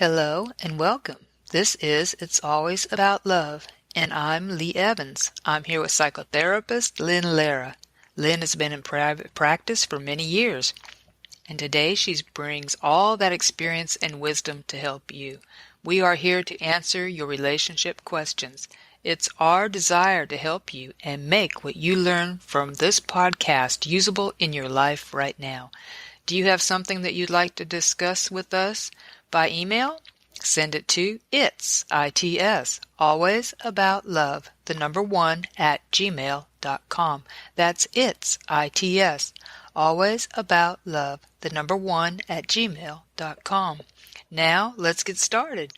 Hello and welcome. This is It's Always About Love, and I'm Lee Evans. I'm here with psychotherapist Lynn Lara. Lynn has been in private practice for many years, and today she brings all that experience and wisdom to help you. We are here to answer your relationship questions. It's our desire to help you and make what you learn from this podcast usable in your life right now. Do you have something that you'd like to discuss with us by email? Send it to its, always about love, the number 1 at gmail.com. That's its, always about love, the number 1 at gmail.com. Now, let's get started.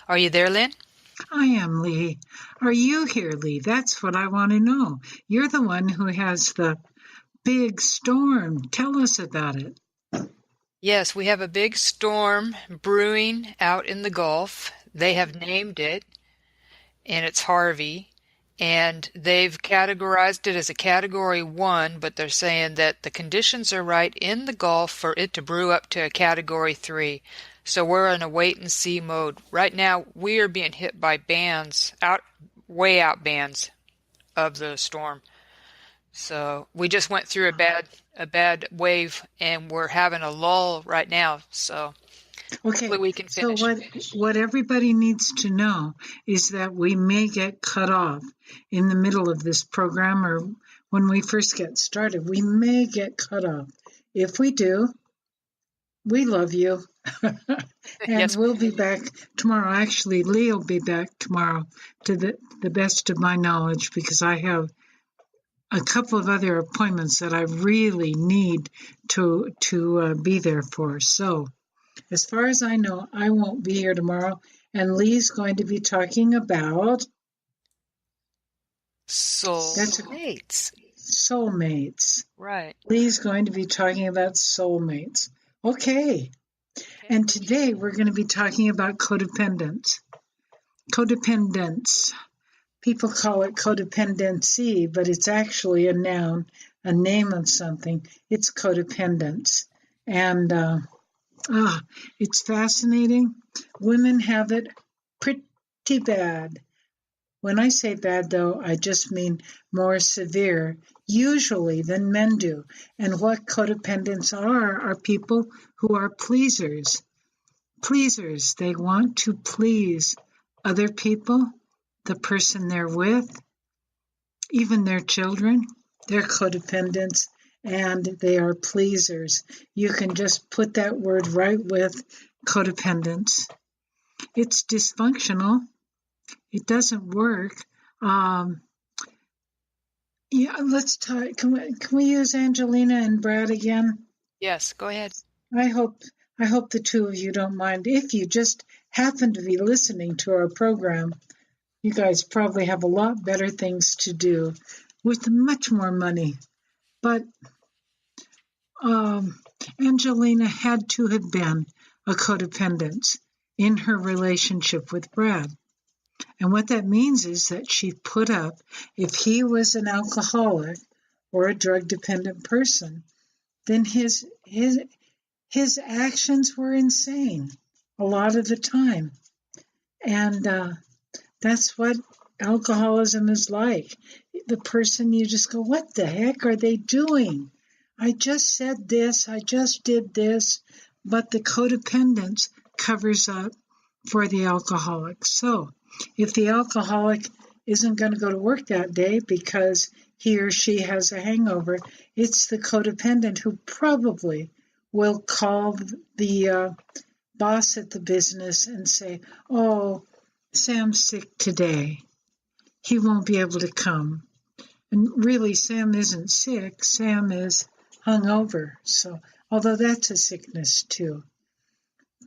Are you there, Lynn? I am, Lee. Are you here, Lee? That's what I want to know. You're the one who has the big storm. Tell us about it. Yes, we have a big storm brewing out in the Gulf. They have named it, and it's Harvey. And they've categorized it as a Category 1, but they're saying that the conditions are right in the Gulf for it to brew up to a Category 3. So we're in a wait-and-see mode. Right now, we are being hit by bands, way out bands of the storm. So we just went through a bad wave, and we're having a lull right now. So hopefully we can finish. So what everybody needs to know is that we may get cut off in the middle of this program, or when we first get started. We may get cut off. If we do, we love you. And Yes. We'll be back tomorrow. Actually, Lee will be back tomorrow, to the best of my knowledge, because I have a couple of other appointments that I really need to be there for. So, as far as I know, I won't be here tomorrow, and Lee's going to be talking about Soulmates. Soulmates. Right. Lee's going to be talking about soulmates. Okay. And today we're going to be talking about codependence. Codependence. People call it codependency, but it's actually a noun, a name of something. It's codependence. And it's fascinating. Women have it pretty bad. When I say bad, though, I just mean more severe, usually, than men do. And what codependents are people who are pleasers. Pleasers. They want to please other people, the person they're with, even their children. They're codependents, and they are pleasers. You can just put that word right with codependence. It's dysfunctional. It doesn't work. Let's talk. Can we use Angelina and Brad again? Yes, go ahead. I hope the two of you don't mind. If you just happen to be listening to our program, you guys probably have a lot better things to do with much more money. But Angelina had to have been a codependent in her relationship with Brad. And what that means is that she put up, if he was an alcoholic or a drug-dependent person, then his actions were insane a lot of the time. And that's what alcoholism is like. The person, you just go, what the heck are they doing? I just said this, I just did this, but the codependence covers up for the alcoholic. So if the alcoholic isn't going to go to work that day because he or she has a hangover, it's the codependent who probably will call the boss at the business and say, oh, Sam's sick today. He won't be able to come. And really, Sam isn't sick. Sam is hungover. So, although that's a sickness too.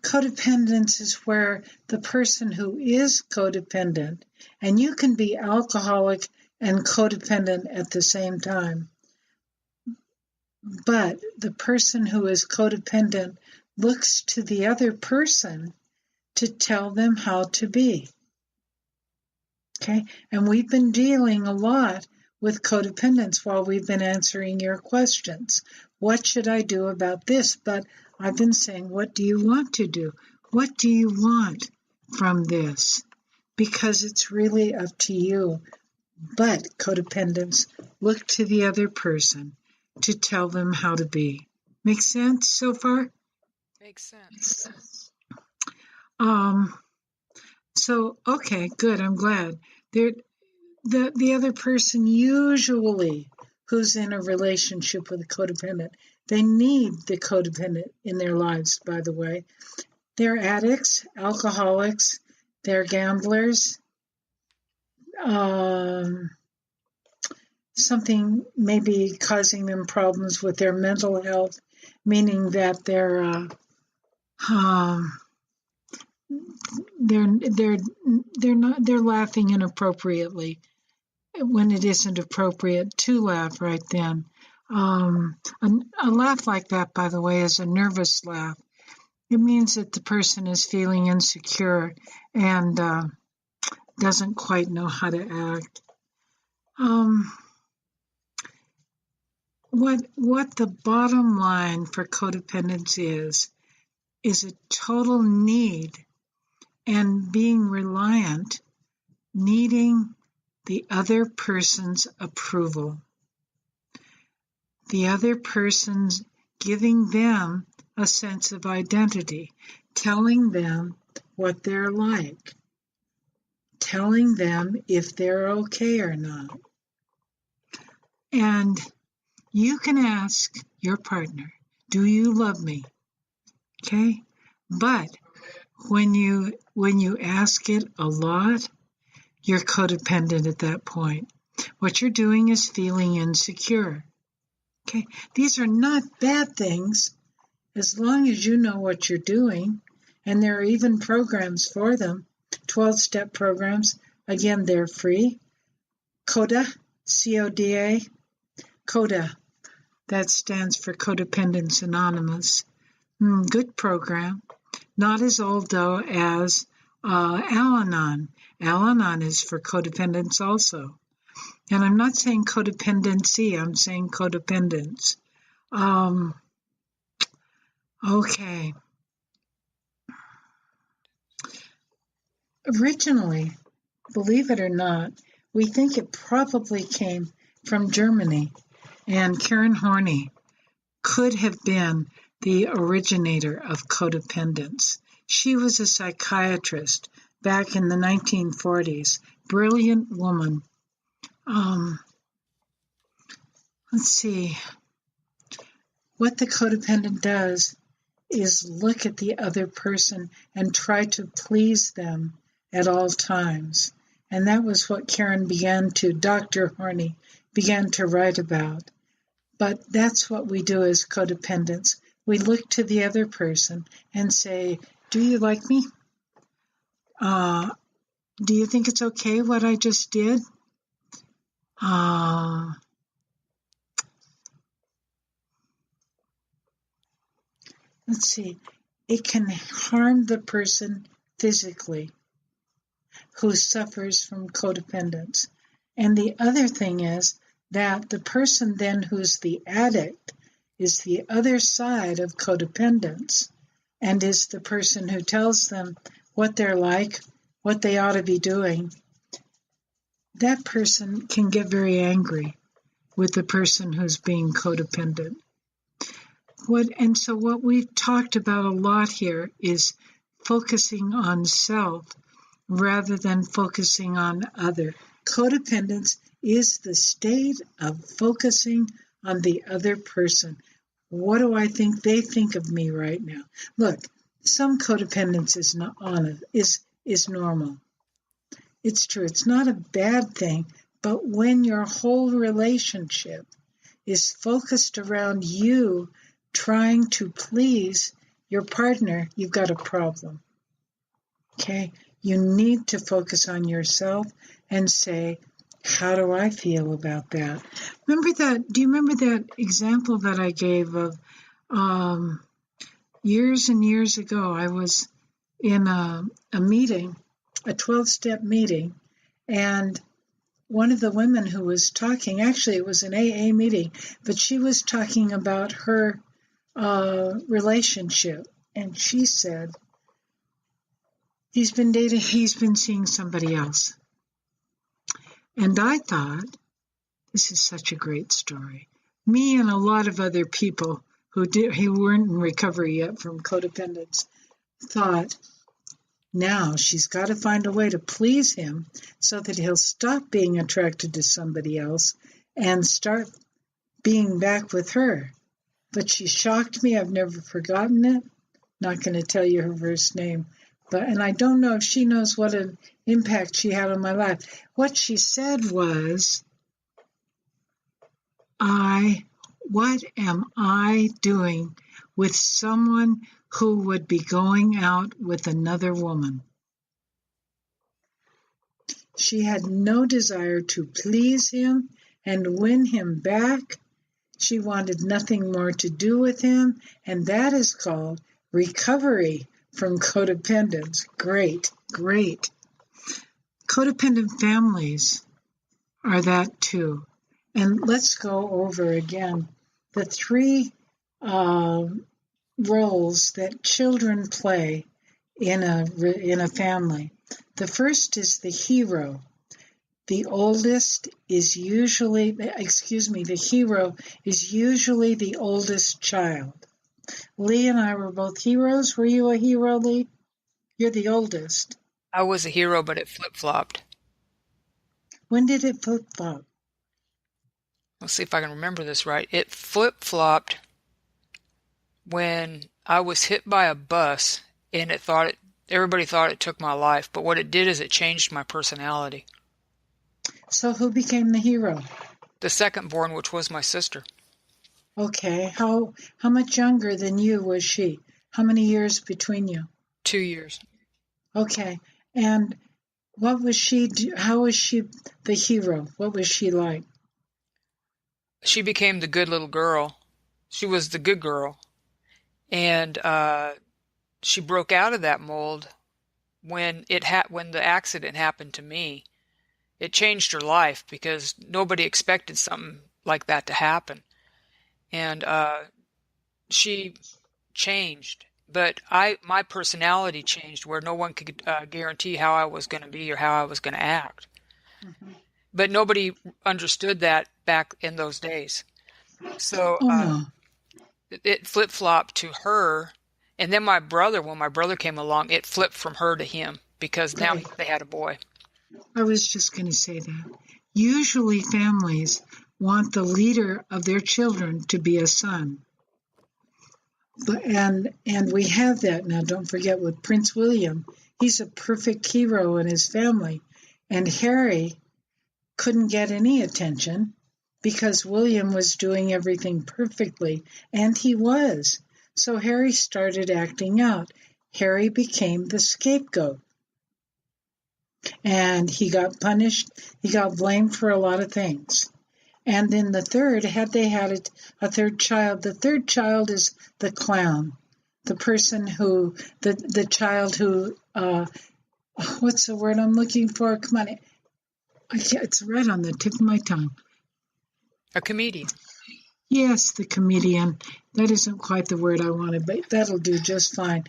Codependence is where the person who is codependent, and you can be alcoholic and codependent at the same time, but the person who is codependent looks to the other person to tell them how to be. Okay? And we've been dealing a lot with codependence while we've been answering your questions. What should I do about this? But I've been saying, what do you want to do? What do you want from this? Because it's really up to you. But codependents look to the other person to tell them how to be. Make sense so far? Makes sense. So, okay, good. I'm glad. The other person usually who's in a relationship with a codependent, they need the codependent in their lives, by the way. They're addicts, alcoholics, they're gamblers, something maybe causing them problems with their mental health, meaning that they're laughing inappropriately when it isn't appropriate to laugh right then. A laugh like that, by the way, is a nervous laugh. It means that the person is feeling insecure and doesn't quite know how to act. What the bottom line for codependence is a total need and being reliant, needing the other person's approval. The other person's giving them a sense of identity, telling them what they're like, telling them if they're okay or not. And you can ask your partner, do you love me? Okay? But when you ask it a lot, you're codependent at that point. What you're doing is feeling insecure. Okay? These are not bad things as long as you know what you're doing. And there are even programs for them, 12-step programs. Again, they're free. CODA, C-O-D-A, CODA. That stands for Codependence Anonymous. Good program. Not as old, though, as Al-Anon. Al-Anon is for codependence also. And I'm not saying codependency, I'm saying codependence. Okay. Originally, believe it or not, we think it probably came from Germany. And Karen Horney could have been the originator of codependence. She was a psychiatrist back in the 1940s. Brilliant woman. Let's see. What the codependent does is look at the other person and try to please them at all times. And that was what Dr. Horney began to write about. But that's what we do as codependents. We look to the other person and say, do you like me? Do you think it's okay what I just did? Let's see. It can harm the person physically who suffers from codependence. And the other thing is that the person then who's the addict is the other side of codependence and is the person who tells them what they're like, what they ought to be doing. That person can get very angry with the person who's being codependent. So what we've talked about a lot here is focusing on self rather than focusing on other. Codependence is the state of focusing on the other person. What do I think they think of me right now? Look, some codependence is normal. It's true. It's not a bad thing, but when your whole relationship is focused around you trying to please your partner, you've got a problem. Okay? You need to focus on yourself and say, how do I feel about that? Do you remember that example that I gave of years and years ago? I was in a meeting, a 12-step meeting, and one of the women who was talking, actually it was an AA meeting, but she was talking about her relationship. And she said, He's been seeing somebody else. And I thought, this is such a great story. Me and a lot of other people who weren't in recovery yet from codependence thought, now she's got to find a way to please him so that he'll stop being attracted to somebody else and start being back with her. But she shocked me. I've never forgotten it. Not going to tell you her first name. And I don't know if she knows what an impact she had on my life. What she said was, what am I doing with someone who would be going out with another woman? She had no desire to please him and win him back. She wanted nothing more to do with him, and that is called recovery from codependence. Great, great. Codependent families are that too. And let's go over again the three roles that children play in a family. The first is the hero. The hero is usually the oldest child. Lee and I were both heroes. Were you a hero, Lee? You're the oldest. I was a hero, but it flip-flopped. When did it flip-flop? Let's see if I can remember this right. It flip-flopped when I was hit by a bus, and everybody thought it took my life, but what it did is it changed my personality. So who became the hero? The second born, which was my sister. Okay. How much younger than you was she? How many years between you? 2 years. Okay. And what was she? How was she the hero? What was she like? She became the good little girl. She was the good girl. And she broke out of that mold when the accident happened to me. It changed her life because nobody expected something like that to happen. And she changed. But my personality changed where no one could guarantee how I was going to be or how I was going to act. Mm-hmm. But nobody understood that back in those days. So it flip-flopped to her. And then when my brother came along, it flipped from her to him because now they had a boy. I was just going to say that. Usually families want the leader of their children to be a son. And we have that now. Don't forget with Prince William. He's a perfect hero in his family. And Harry couldn't get any attention because William was doing everything perfectly. And he was. So Harry started acting out. Harry became the scapegoat. And he got punished. He got blamed for a lot of things. And then the third, had they had a third child, the third child is the clown, the person who, the child who, what's the word I'm looking for? Come on. It's right on the tip of my tongue. A comedian. Yes, the comedian. That isn't quite the word I wanted, but that'll do just fine.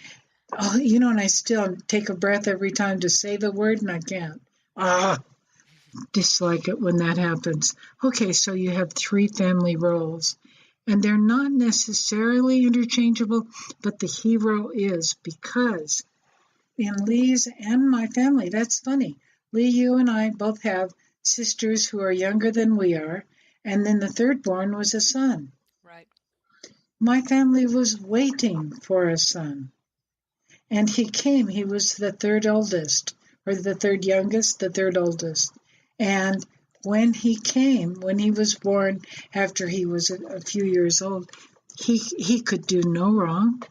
Oh, and I still take a breath every time to say the word, and I can't. Dislike it when that happens. Okay, so you have three family roles, and they're not necessarily interchangeable, but the hero is, because in Lee's and my family, that's funny. Lee, you and I both have sisters who are younger than we are, and then the third born was a son. Right. My family was waiting for a son. And he came. He was the third oldest, or the third youngest, the third oldest. And when he came, when he was born after he was a few years old, he could do no wrong.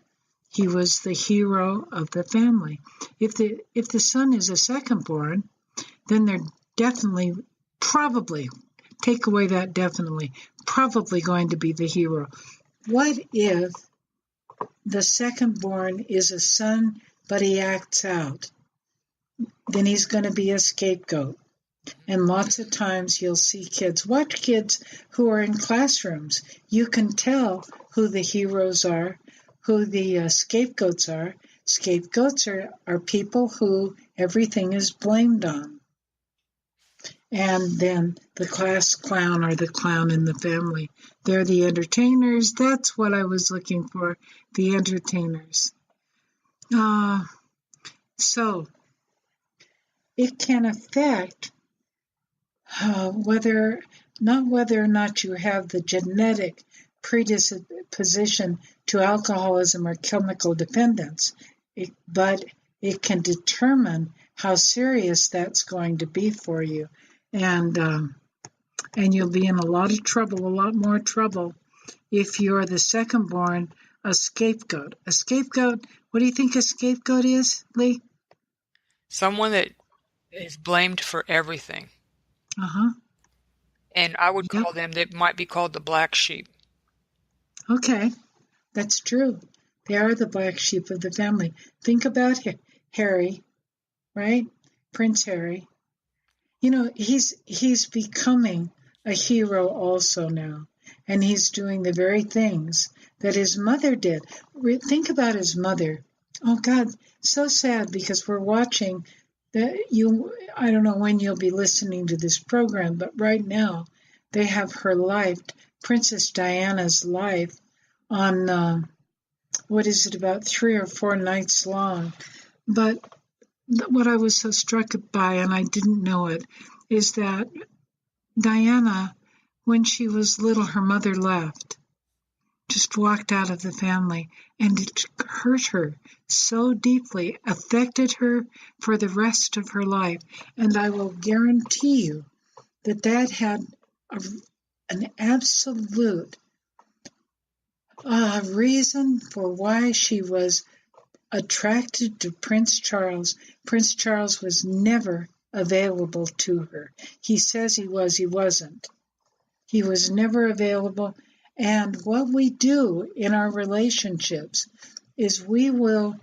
He was the hero of the family. If the son is a second born, then they're definitely, probably, take away that definitely, probably going to be the hero. What if the second born is a son, but he acts out? Then he's going to be a scapegoat. And lots of times you'll see watch kids who are in classrooms. You can tell who the heroes are, who the scapegoats are, Scapegoats are people who everything is blamed on. And then the class clown or the clown in the family. They're the entertainers. That's what I was looking for, the entertainers. So it can affect whether or not you have the genetic predisposition to alcoholism or chemical dependence, but it can determine how serious that's going to be for you. And you'll be in a lot of trouble, a lot more trouble, if you're the second born, a scapegoat. A scapegoat, what do you think a scapegoat is, Lee? Someone that is blamed for everything. Uh-huh. And I would Yep. call them, they might be called the black sheep. Okay, that's true. They are the black sheep of the family. Think about Harry, right? Prince Harry. You know, he's becoming a hero also now, and he's doing the very things that his mother did. Think about his mother. Oh God, so sad, because we're watching that I don't know when you'll be listening to this program, but right now they have her life, Princess Diana's life, on what is it, about 3 or 4 nights long. But what I was so struck by, and I didn't know it, is that Diana, when she was little, her mother left, just walked out of the family, and it hurt her so deeply, affected her for the rest of her life. And I will guarantee you that had an absolute reason for why she was attracted to Prince Charles. Prince Charles was never available to her. He says he wasn't. He was never available. And what we do in our relationships is we will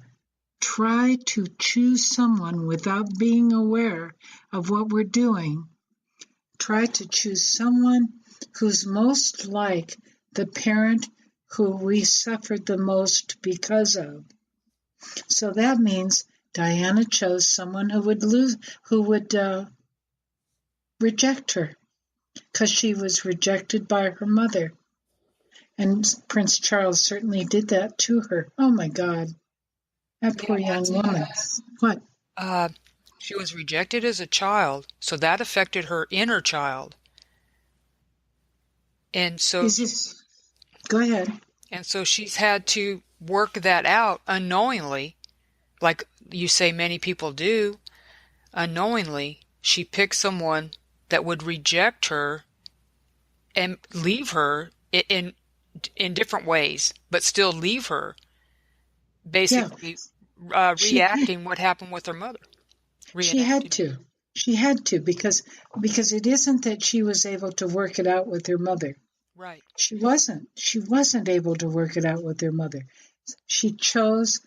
try to choose someone without being aware of what we're doing. Try to choose someone who's most like the parent who we suffered the most because of. So that means Diana chose someone who would reject her, because she was rejected by her mother. And Prince Charles certainly did that to her. Oh my God, that poor young woman. What? She was rejected as a child, so that affected her inner child. And so, Go ahead. And so she's had to work that out unknowingly, like you say many people do. Unknowingly, she picked someone that would reject her and leave her in different ways, but still leave her, basically reacting what happened with her mother. She had to, because it isn't that she was able to work it out with her mother. Right. She wasn't able to work it out with her mother. She chose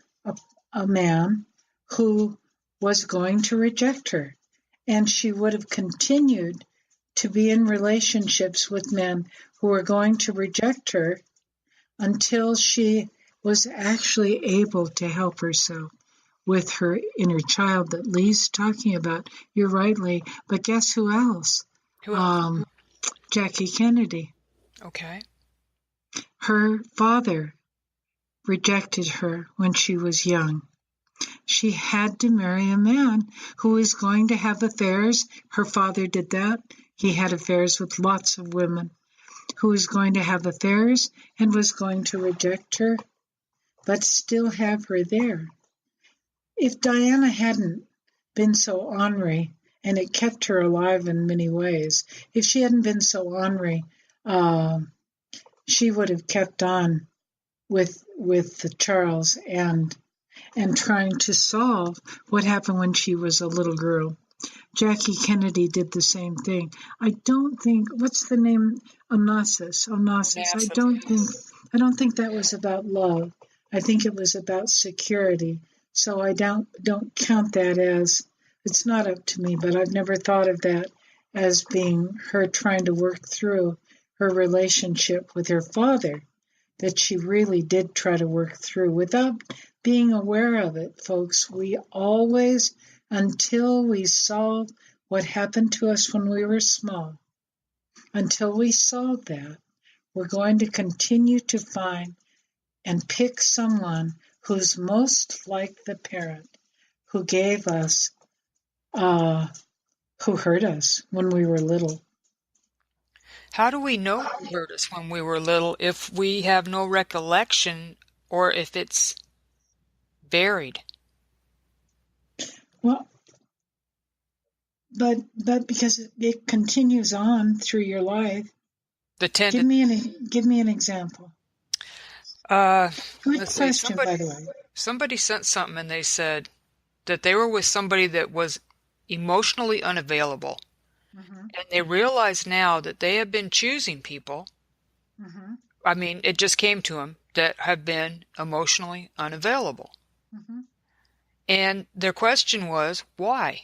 a man who was going to reject her, and she would have continued to be in relationships with men who were going to reject her until she was actually able to help herself with her inner child that Lee's talking about. You're right, Lee. But guess who else? Who else? Jackie Kennedy. Okay. Her father rejected her when she was young. She had to marry a man who was going to have affairs. Her father did that. He had affairs with lots of women. Who was going to have affairs and was going to reject her, but still have her there. If Diana hadn't been so ornery, and it kept her alive in many ways, if she hadn't been so ornery, she would have kept on with Charles and trying to solve what happened when she was a little girl. Jackie Kennedy did the same thing. I don't think, what's the name? Onassis. I don't think that was about love. I think it was about security. So I don't count that as, it's not up to me, but I've never thought of that as being her trying to work through her relationship with her father, that she really did try to work through without being aware of it, folks. We always, until we solve what happened to us when we were small, until we solve that, we're going to continue to find and pick someone who's most like the parent who gave us, who hurt us when we were little. How do we know who hurt us when we were little if we have no recollection or if it's buried? Well, but because it continues on through your life. The Give tendon. me an example. Good Let's see. question, by the way. Somebody sent something and they said that they were with somebody that was emotionally unavailable. Mm-hmm. And they realize now that they have been choosing people. Mm-hmm. I mean, it just came to them that have been emotionally unavailable. Mm-hmm. And their question was, why?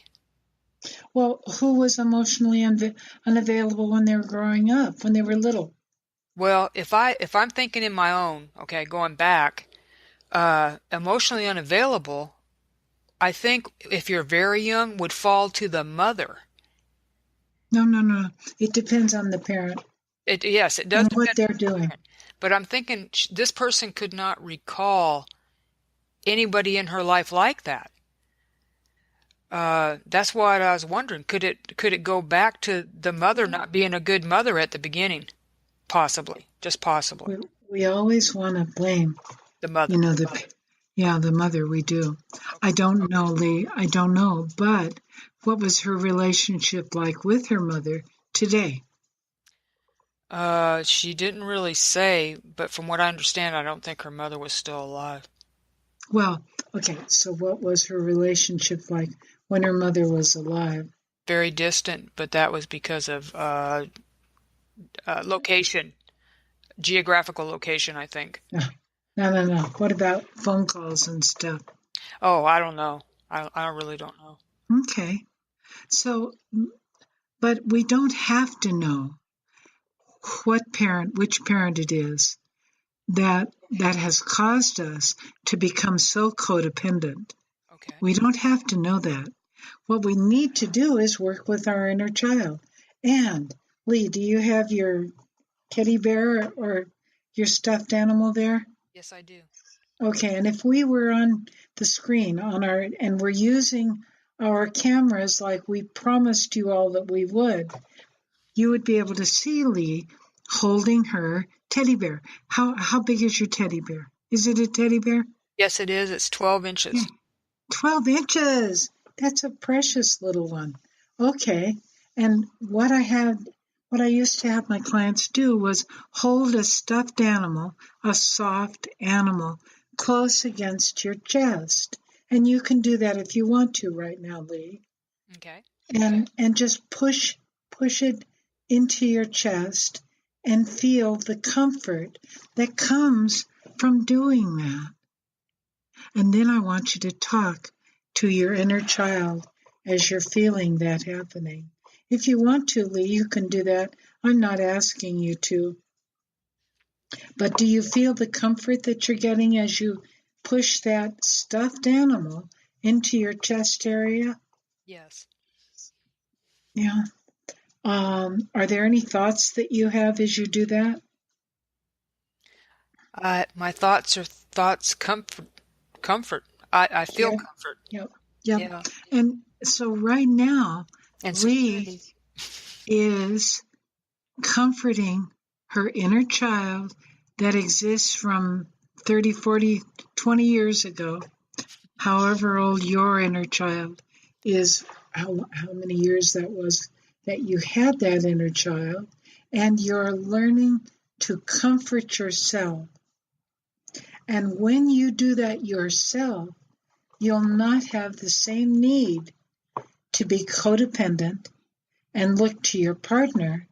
Well, who was emotionally unavailable when they were growing up, when they were little? Well, if I'm thinking in my own, okay, going back, emotionally unavailable, I think if you're very young, would fall to the mother. No. It depends on the parent Yes, it does and what depend they're on the doing. parent. But I'm thinking this person could not recall anybody in her life like that. That's what I was wondering. Could it go back to the mother not being a good mother at the beginning? Possibly, just possibly. We always want to blame, The mother. the mother. We do. Okay. I don't know, Lee. I don't know. But what was her relationship like with her mother today? She didn't really say, but from what I understand, I don't think her mother was still alive. Well, okay. So what was her relationship like when her mother was alive? Very distant, but that was because of location, geographical location, I think. No. What about phone calls and stuff? Oh, I don't know. I really don't know. Okay. So, but we don't have to know which parent it is that has caused us to become so codependent. Okay. We don't have to know that. What we need to do is work with our inner child. And Lee, do you have your teddy bear or your stuffed animal there? Yes, I do. Okay, and if we were on the screen and we're using our cameras like we promised you all that we would, you would be able to see Lee holding her teddy bear. How big is your teddy bear? Is it a teddy bear? Yes, it is. It's 12 Yeah, inches. 12 inches. That's a precious little one. Okay. And what I used to have my clients do was hold a stuffed animal, a soft animal, close against your chest. And you can do that if you want to right now, Lee. Okay. And just push it into your chest and feel the comfort that comes from doing that. And then I want you to talk to your inner child as you're feeling that happening. If you want to, Lee, you can do that. I'm not asking you to. But do you feel the comfort that you're getting as you push that stuffed animal into your chest area? Yes. Yeah. Are there any thoughts that you have as you do that? My thoughts are thoughts comfort. Comfort. I feel Yep. comfort. Yep. Yeah. And so right now, And Lee security. is comforting her inner child that exists from 30, 40, 20 years ago, however old your inner child is, how many years that was that you had that inner child, and you're learning to comfort yourself. And when you do that yourself, you'll not have the same need to be codependent and look to your partner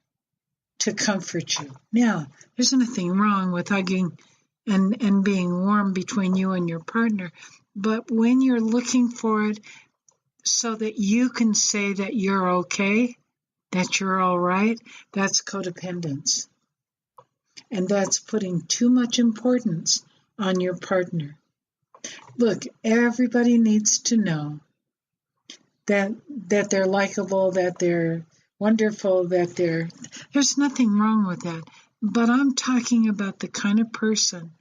to comfort you. Now, there's nothing wrong with hugging and being warm between you and your partner, but when you're looking for it so that you can say that you're okay, that you're all right, that's codependence. and that's putting too much importance on your partner. Look, everybody needs to know that they're likable, that they're wonderful, that there's nothing wrong with that. But I'm talking about the kind of person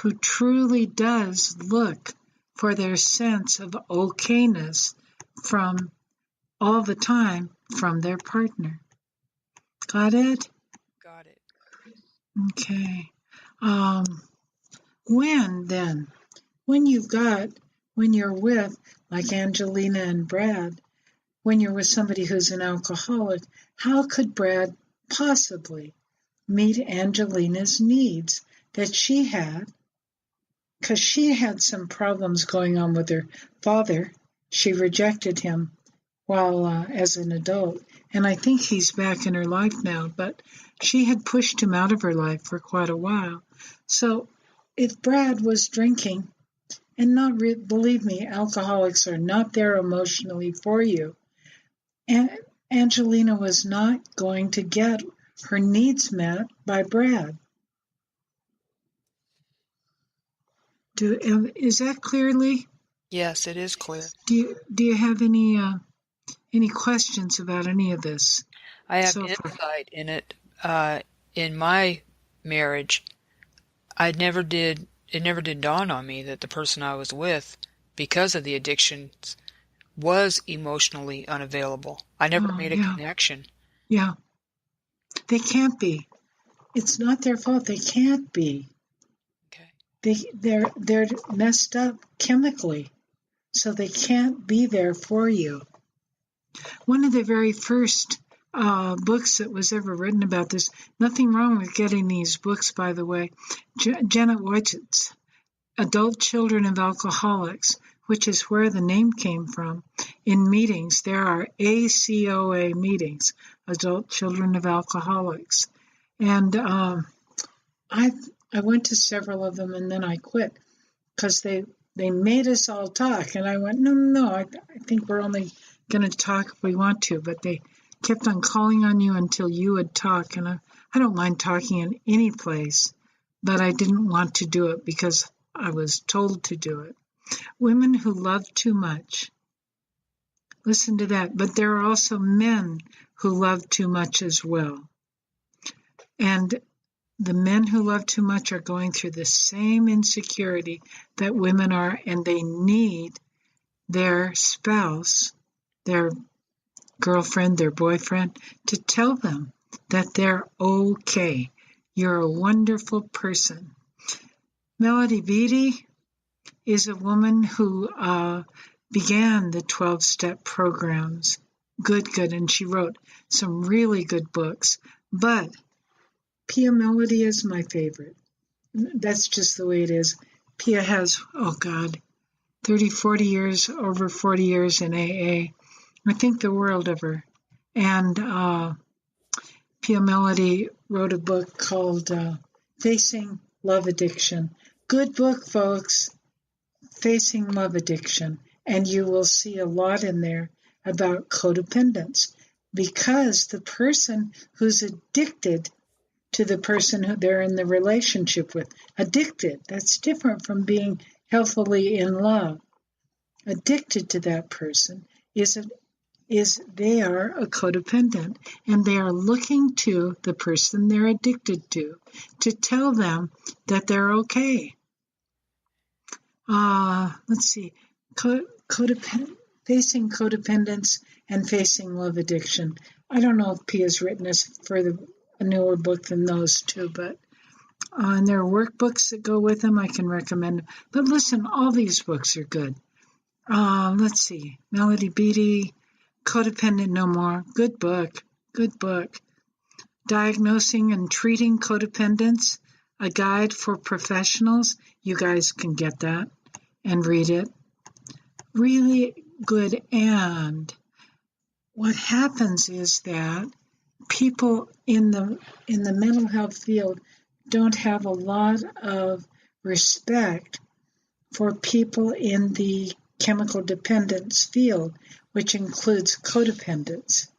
who truly does look for their sense of okayness from all the time from their partner. Got it? Got it. Okay. When you're with, like Angelina and Brad, when you're with somebody who's an alcoholic, how could Brad possibly meet Angelina's needs that she had? Because she had some problems going on with her father. She rejected him while as an adult, and I think he's back in her life now, but she had pushed him out of her life for quite a while. So if Brad was drinking, and believe me, alcoholics are not there emotionally for you, and Angelina was not going to get her needs met by Brad. Is that clearly? Yes, it is clear. Do you have any questions about any of this? I have so far? insight in it. In my marriage, it never did dawn on me that the person I was with, because of the addictions, was emotionally unavailable. I never made a connection. Yeah. They can't be. It's not their fault. They can't be. Okay. They're messed up chemically, so they can't be there for you. One of the very first books that was ever written about this, nothing wrong with getting these books, by the way, Janet White's Adult Children of Alcoholics, which is where the name came from. In meetings, there are ACOA meetings, Adult Children of Alcoholics. And I went to several of them, and then I quit because they made us all talk. And I went, no, I think we're only going to talk if we want to. But they kept on calling on you until you would talk. And I don't mind talking in any place, but I didn't want to do it because I was told to do it. Women who love too much. Listen to that. But there are also men who love too much as well. And the men who love too much are going through the same insecurity that women are, and they need their spouse, their girlfriend, their boyfriend, to tell them that they're okay. You're a wonderful person. Melody Beattie is a woman who began the 12-step programs. Good, and she wrote some really good books. But Pia Melody is my favorite. That's just the way it is. Pia has, over 40 years in AA. I think the world of her. And Pia Melody wrote a book called Facing Love Addiction. Good book, folks. Facing Love Addiction. And you will see a lot in there about codependence, because the person who's addicted to the person who they're in the relationship with. Addicted, that's different from being healthily in love. Addicted to that person is they are a codependent, and they are looking to the person they're addicted to tell them that they're okay. Let's see, facing codependence and facing love addiction. I don't know if Pia's written a newer book than those two, but and there are workbooks that go with them. I can recommend them. But listen, all these books are good. Let's see, Melody Beattie, Codependent No More. Good book. Diagnosing and Treating Codependence, a guide for professionals. You guys can get that and read it. Really good. And what happens is that people in the mental health field don't have a lot of respect for people in the chemical dependence field, which includes codependence.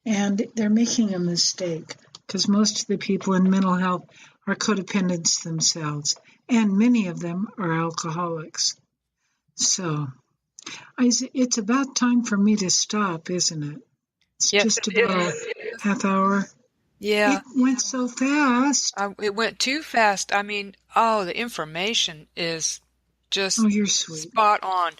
And they're making a mistake, because most of the people in mental health are codependents themselves, and many of them are alcoholics. So it's about time for me to stop, isn't it? It's Yes, just it about is. a half hour. It Yeah, went so fast. it went too fast. I mean, oh, the information is Oh, just you're sweet. spot on.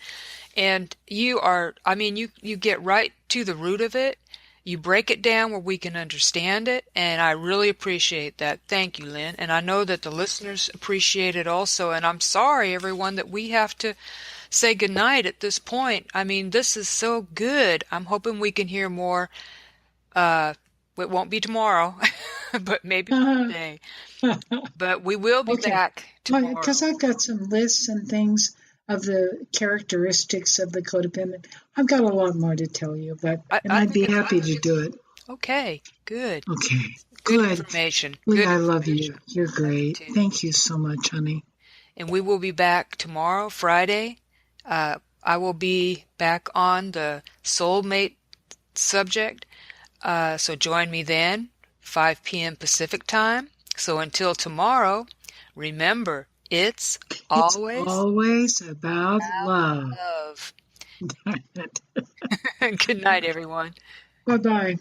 And you are, I mean, you get right to the root of it. You break it down where we can understand it, and I really appreciate that. Thank you, Lynn. And I know that the listeners appreciate it also. And I'm sorry, everyone, that we have to say goodnight at this point. I mean, this is so good. I'm hoping we can hear more. It won't be tomorrow, but maybe Monday. But we will be Okay, back because tomorrow. I've got some lists and things of the characteristics of the codependent. I've got a lot more to tell you, and I I'd think be it's happy to do it. okay. Good. Okay, Good good. information. Lee, Good I love information. you. You're Love you great. too. Thank you so much, honey. And we will be back tomorrow, Friday. I will be back on the soulmate subject. So join me then, 5 p.m. Pacific time. So until tomorrow, remember, it's It's always always about love. love. Bye Good night, everyone. bye.